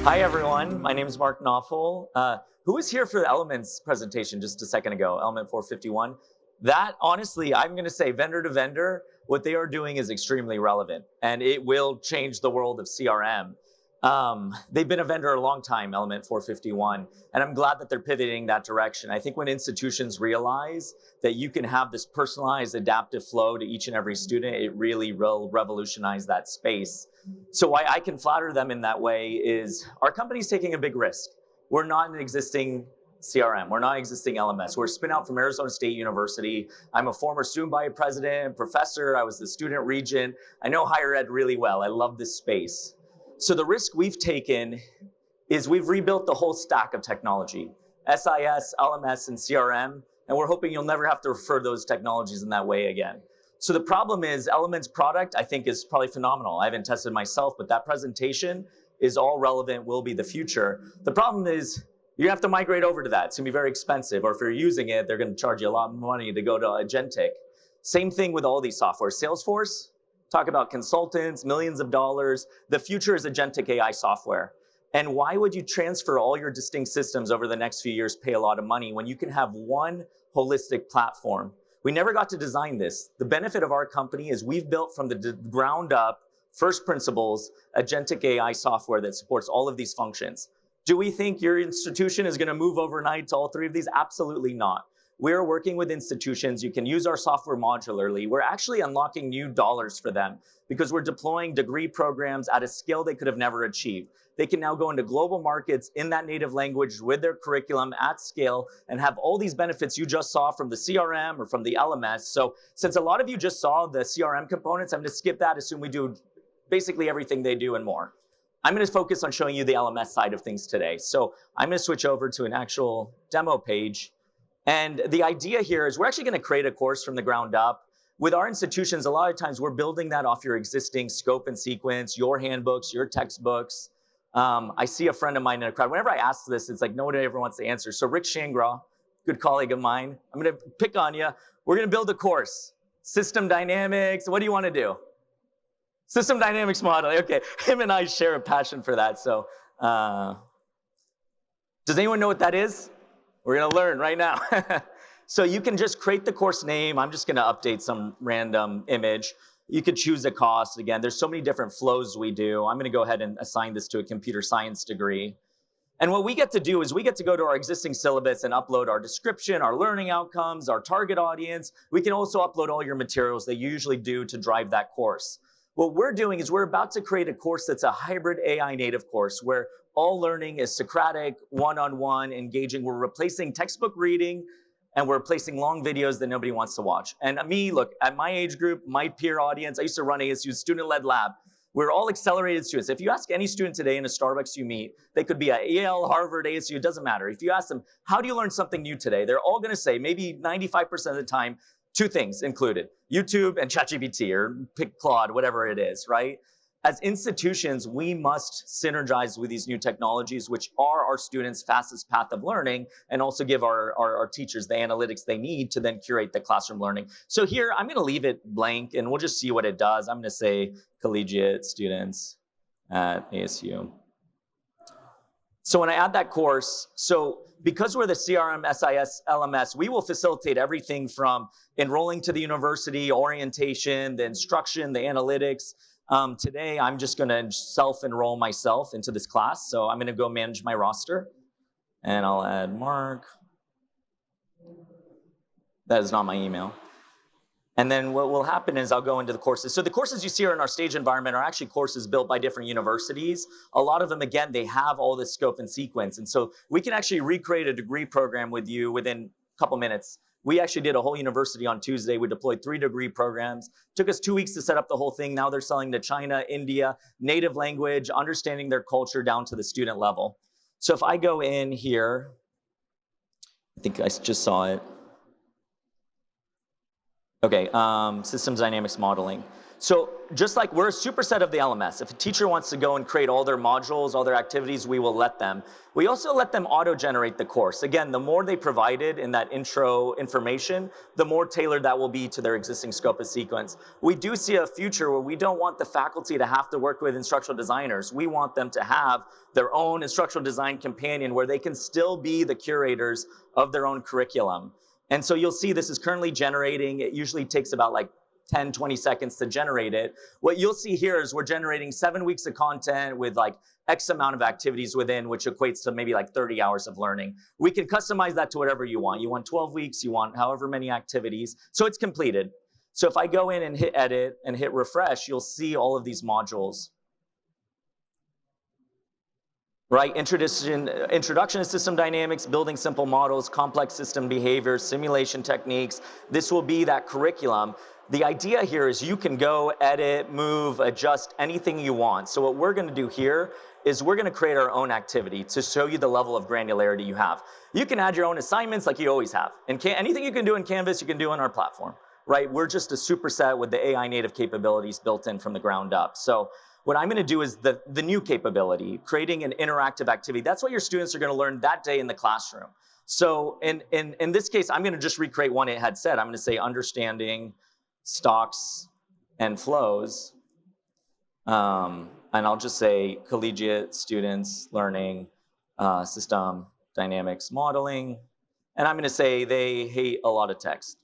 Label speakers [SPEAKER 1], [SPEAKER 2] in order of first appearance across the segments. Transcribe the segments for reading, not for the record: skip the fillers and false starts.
[SPEAKER 1] Hi, everyone. My name is Mark Naufel. Who was here for the Elements presentation just a second ago, Element 451? That, honestly, I'm going to say vendor to vendor, what they are doing is extremely relevant, and it will change the world of CRM. They've been a vendor a long time, Element 451, and I'm glad that they're pivoting that direction. I think when institutions realize that you can have this personalized adaptive flow to each and every student, it really will revolutionize that space. So why I can flatter them in that way is our company's taking a big risk. We're not an existing CRM. We're not an existing LMS. We're a spin out from Arizona State University. I'm a former student body president, professor. I was the student regent. I know higher ed really well. I love this space. So the risk we've taken is we've rebuilt the whole stack of technology, SIS, LMS, and CRM, and we're hoping you'll never have to refer those technologies in that way again. So the problem is Element's product, I think, is probably phenomenal. I haven't tested myself, but that presentation is all relevant, will be the future. The problem is you have to migrate over to that. It's gonna be very expensive, or if you're using it, they're gonna charge you a lot of money to go to Agentic. Same thing with all these software. Salesforce, talk about consultants, millions of dollars. The future is Agentic AI software. And why would you transfer all your distinct systems over the next few years, pay a lot of money, when you can have one holistic platform? We never got to design this. The benefit of our company is we've built from the ground up, first principles, Agentic AI software that supports all of these functions. Do we think your institution is gonna move overnight to all three of these? Absolutely not. We're working with institutions. You can use our software modularly. We're actually unlocking new dollars for them because we're deploying degree programs at a scale they could have never achieved. They can now go into global markets in that native language with their curriculum at scale and have all these benefits you just saw from the CRM or from the LMS. So since a lot of you just saw the CRM components, I'm gonna skip that, assume we do basically everything they do and more. I'm gonna focus on showing you the LMS side of things today. So I'm gonna switch over to an actual demo page. And the idea here is we're actually gonna create a course from the ground up. With our institutions, a lot of times we're building that off your existing scope and sequence, your handbooks, your textbooks. I see a friend of mine in a crowd. Whenever I ask this, it's like no one ever wants to answer. So Rick Shangraw, good colleague of mine, I'm gonna pick on you. We're gonna build a course. System dynamics, what do you wanna do? System dynamics modeling, okay. Him and I share a passion for that, so. Does anyone know what that is? We're gonna learn right now. So you can just create the course name. I'm just gonna update some random image. You could choose a cost. Again, there's so many different flows we do. I'm gonna go ahead and assign this to a computer science degree. And what we get to do is we get to go to our existing syllabus and upload our description, our learning outcomes, our target audience. We can also upload all your materials that you usually do to drive that course. What we're doing is we're about to create a course that's a hybrid AI native course where all learning is Socratic, one-on-one, engaging. We're replacing textbook reading and we're replacing long videos that nobody wants to watch. And me, look, at my age group, my peer audience, I used to run ASU student-led lab. We're all accelerated students. If you ask any student today in a Starbucks you meet, they could be at Yale, Harvard, ASU, it doesn't matter. If you ask them, how do you learn something new today? They're all gonna say, maybe 95% of the time, two things included, YouTube and ChatGPT, or pick Claude, whatever it is, right? As institutions, we must synergize with these new technologies, which are our students' fastest path of learning, and also give our teachers the analytics they need to then curate the classroom learning. So here, I'm gonna leave it blank, and we'll just see what it does. I'm gonna say collegiate students at ASU. So when I add that course, so because we're the CRM, SIS, LMS, we will facilitate everything from enrolling to the university, orientation, the instruction, the analytics. Today, I'm just gonna self-enroll myself into this class. So I'm gonna go manage my roster and I'll add Mark. That is not my email. And then what will happen is I'll go into the courses. So the courses you see are in our stage environment are actually courses built by different universities. A lot of them, again, they have all this scope and sequence. And so we can actually recreate a degree program with you within a couple minutes. We actually did a whole university on Tuesday. We deployed 3 degree programs. Took us 2 weeks to set up the whole thing. Now they're selling to China, India, native language, understanding their culture down to the student level. So if I go in here, I think I just saw it. Okay, systems dynamics modeling. So just like we're a superset of the LMS, if a teacher wants to go and create all their modules, all their activities, we will let them. We also let them auto-generate the course. Again, the more they provided in that intro information, the more tailored that will be to their existing scope of sequence. We do see a future where we don't want the faculty to have to work with instructional designers. We want them to have their own instructional design companion where they can still be the curators of their own curriculum. And so you'll see this is currently generating. It usually takes about like 10, 20 seconds to generate it. What you'll see here is we're generating 7 weeks of content with like X amount of activities within, which equates to maybe like 30 hours of learning. We can customize that to whatever you want. You want 12 weeks, you want however many activities. So it's completed. So if I go in and hit edit and hit refresh, you'll see all of these modules. Right, introduction to system dynamics, building simple models, complex system behaviors, simulation techniques. This will be that curriculum. The idea here is you can go edit, move, adjust anything you want. So what we're gonna do here is we're gonna create our own activity to show you the level of granularity you have. You can add your own assignments like you always have. And anything you can do in Canvas, you can do on our platform, right? We're just a superset with the AI native capabilities built in from the ground up. So what I'm gonna do is the new capability, creating an interactive activity. That's what your students are gonna learn that day in the classroom. So in this case, I'm gonna just recreate one it had said. I'm gonna say understanding stocks and flows. And I'll just say collegiate students learning system dynamics modeling. And I'm gonna say they hate a lot of text.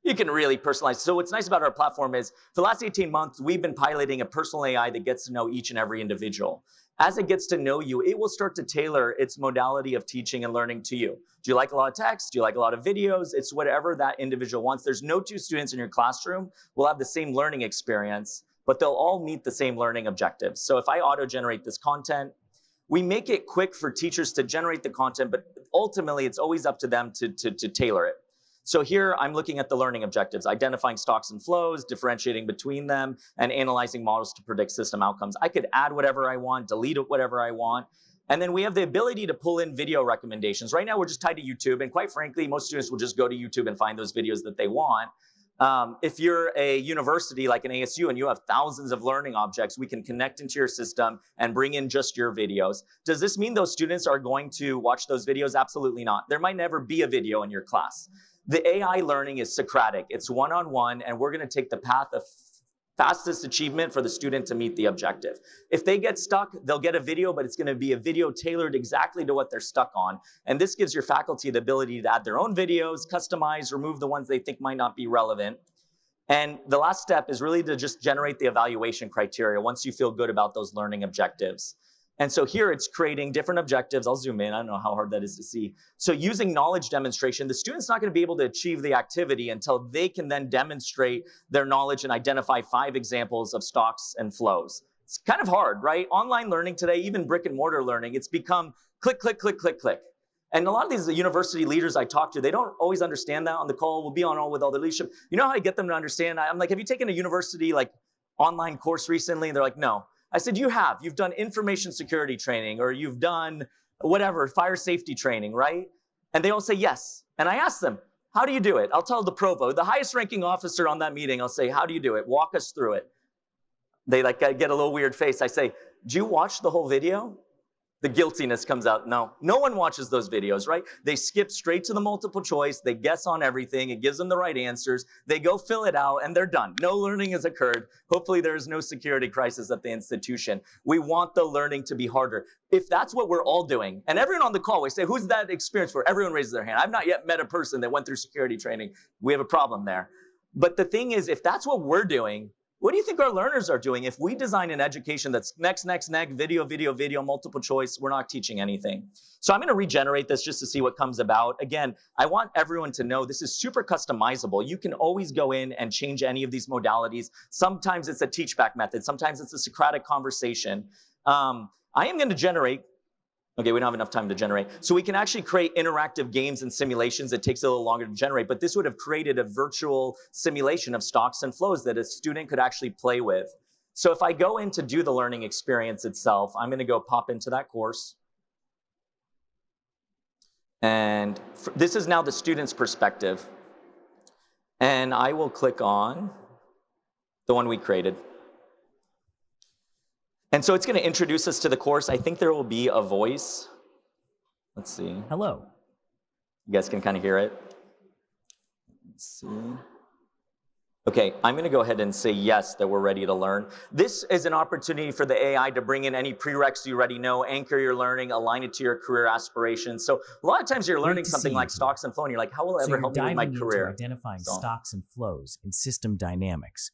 [SPEAKER 1] You can really personalize. So what's nice about our platform is for the last 18 months, we've been piloting a personal AI that gets to know each and every individual. As it gets to know you, it will start to tailor its modality of teaching and learning to you. Do you like a lot of text? Do you like a lot of videos? It's whatever that individual wants. There's no two students in your classroom will have the same learning experience, but they'll all meet the same learning objectives. So if I auto-generate this content, we make it quick for teachers to generate the content, but ultimately it's always up to them to tailor it. So here I'm looking at the learning objectives, identifying stocks and flows, differentiating between them, and analyzing models to predict system outcomes. I could add whatever I want, delete whatever I want. And then we have the ability to pull in video recommendations. Right now we're just tied to YouTube, and quite frankly, most students will just go to YouTube and find those videos that they want. If you're a university like an ASU and you have thousands of learning objects, we can connect into your system and bring in just your videos. Does this mean those students are going to watch those videos? Absolutely not. There might never be a video in your class. The AI learning is Socratic. It's one-on-one, and we're gonna take the path of fastest achievement for the student to meet the objective. If they get stuck, they'll get a video, but it's gonna be a video tailored exactly to what they're stuck on. And this gives your faculty the ability to add their own videos, customize, remove the ones they think might not be relevant. And the last step is really to just generate the evaluation criteria once you feel good about those learning objectives. And so here it's creating different objectives. I'll zoom in, I don't know how hard that is to see. So using knowledge demonstration, the student's not gonna be able to achieve the activity until they can then demonstrate their knowledge and identify 5 examples of stocks and flows. It's kind of hard, right? Online learning today, even brick and mortar learning, it's become click, click, click, click, click. And a lot of these university leaders I talk to, they don't always understand that on the call. We'll be on all with all the leadership. You know how I get them to understand? I'm like, have you taken a university like online course recently? And they're like, no. I said, you've done information security training, or you've done whatever, fire safety training, right? And they all say yes. And I ask them, how do you do it? I'll tell the provost, the highest ranking officer on that meeting, I'll say, how do you do it? Walk us through it. They like get a little weird face. I say, do you watch the whole video? The guiltiness comes out. No, no one watches those videos, right? They skip straight to the multiple choice. They guess on everything. It gives them the right answers. They go fill it out and they're done. No learning has occurred. Hopefully there's no security crisis at the institution. We want the learning to be harder. If that's what we're all doing, and everyone on the call, we say, who's that experience for? Everyone raises their hand. I've not yet met a person that went through security training. We have a problem there. But the thing is, if that's what we're doing, what do you think our learners are doing? If we design an education that's next, video, multiple choice, we're not teaching anything. So I'm gonna regenerate this just to see what comes about. Again, I want everyone to know this is super customizable. You can always go in and change any of these modalities. Sometimes it's a teach back method. Sometimes it's a Socratic conversation. I am gonna generate. Okay, we don't have enough time to generate. So we can actually create interactive games and simulations. It takes a little longer to generate, but this would have created a virtual simulation of stocks and flows that a student could actually play with. So if I go in to do the learning experience itself, I'm gonna go pop into that course. And this is now the student's perspective. And I will click on the one we created. And so it's going to introduce us to the course. I think there will be a voice. Let's see.
[SPEAKER 2] Hello.
[SPEAKER 1] You guys can kind of hear it. Let's see. Okay, I'm going to go ahead and say yes, that we're ready to learn. This is an opportunity for the AI to bring in any prereqs you already know, anchor your learning, align it to your career aspirations. So a lot of times you're learning something like stocks and flow, and you're like, how will it ever help me with my career?
[SPEAKER 2] Identifying stocks and flows in system dynamics.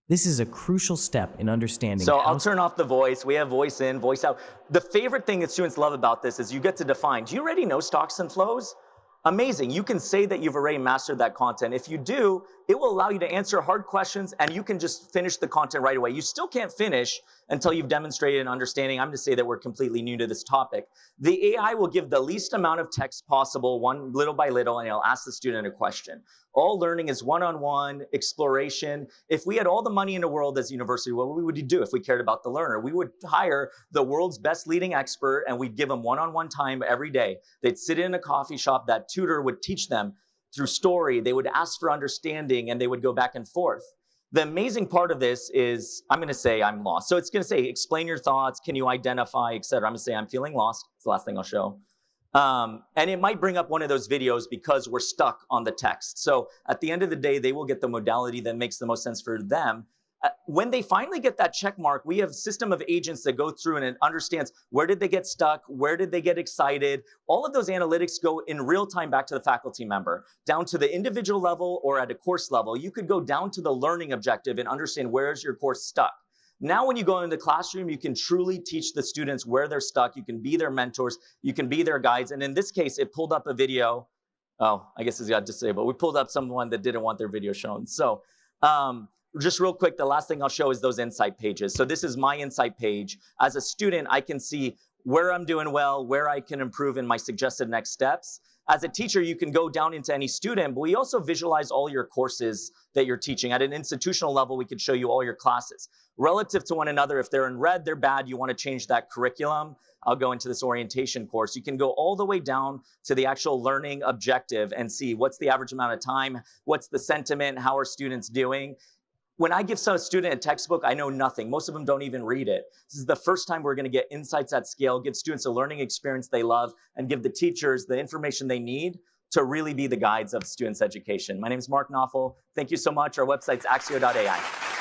[SPEAKER 2] This is a crucial step in understanding.
[SPEAKER 1] So I'll turn off the voice. We have voice in, voice out. The favorite thing that students love about this is you get to define. Do you already know stocks and flows? Amazing. You can say that you've already mastered that content. If you do, it will allow you to answer hard questions, and you can just finish the content right away. You still can't finish until you've demonstrated an understanding. I'm going to say that we're completely new to this topic. The AI will give the least amount of text possible, one little by little, and it'll ask the student a question. All learning is one-on-one exploration. If we had all the money in the world as a university, what would we do if we cared about the learner? We would hire the world's best leading expert, and we'd give them one-on-one time every day. They'd sit in a coffee shop. That tutor would teach them through story. They would ask for understanding, and they would go back and forth. The amazing part of this is, I'm going to say I'm lost. So it's going to say, explain your thoughts. Can you identify, et cetera. I'm going to say I'm feeling lost. It's the last thing I'll show. And it might bring up one of those videos because we're stuck on the text. So at the end of the day, they will get the modality that makes the most sense for them. When they finally get that check mark, we have a system of agents that go through and it understands where did they get stuck, where did they get excited. All of those analytics go in real time back to the faculty member, down to the individual level or at a course level. You could go down to the learning objective and understand where is your course stuck. Now when you go into the classroom, you can truly teach the students where they're stuck. You can be their mentors. You can be their guides. And in this case, it pulled up a video. Oh, I guess it's got disabled. We pulled up someone that didn't want their video shown. So just real quick, the last thing I'll show is those insight pages. So this is my insight page. As a student, I can see where I'm doing well, where I can improve in my suggested next steps. As a teacher, you can go down into any student, but we also visualize all your courses that you're teaching. At an institutional level, we could show you all your classes. Relative to one another, if they're in red, they're bad, you want to change that curriculum. I'll go into this orientation course. You can go all the way down to the actual learning objective and see what's the average amount of time, what's the sentiment, how are students doing. When I give some student a textbook, I know nothing. Most of them don't even read it. This is the first time we're going to get insights at scale, give students a learning experience they love, and give the teachers the information they need to really be the guides of students' education. My name is Mark Naufel. Thank you so much. Our website's axio.ai.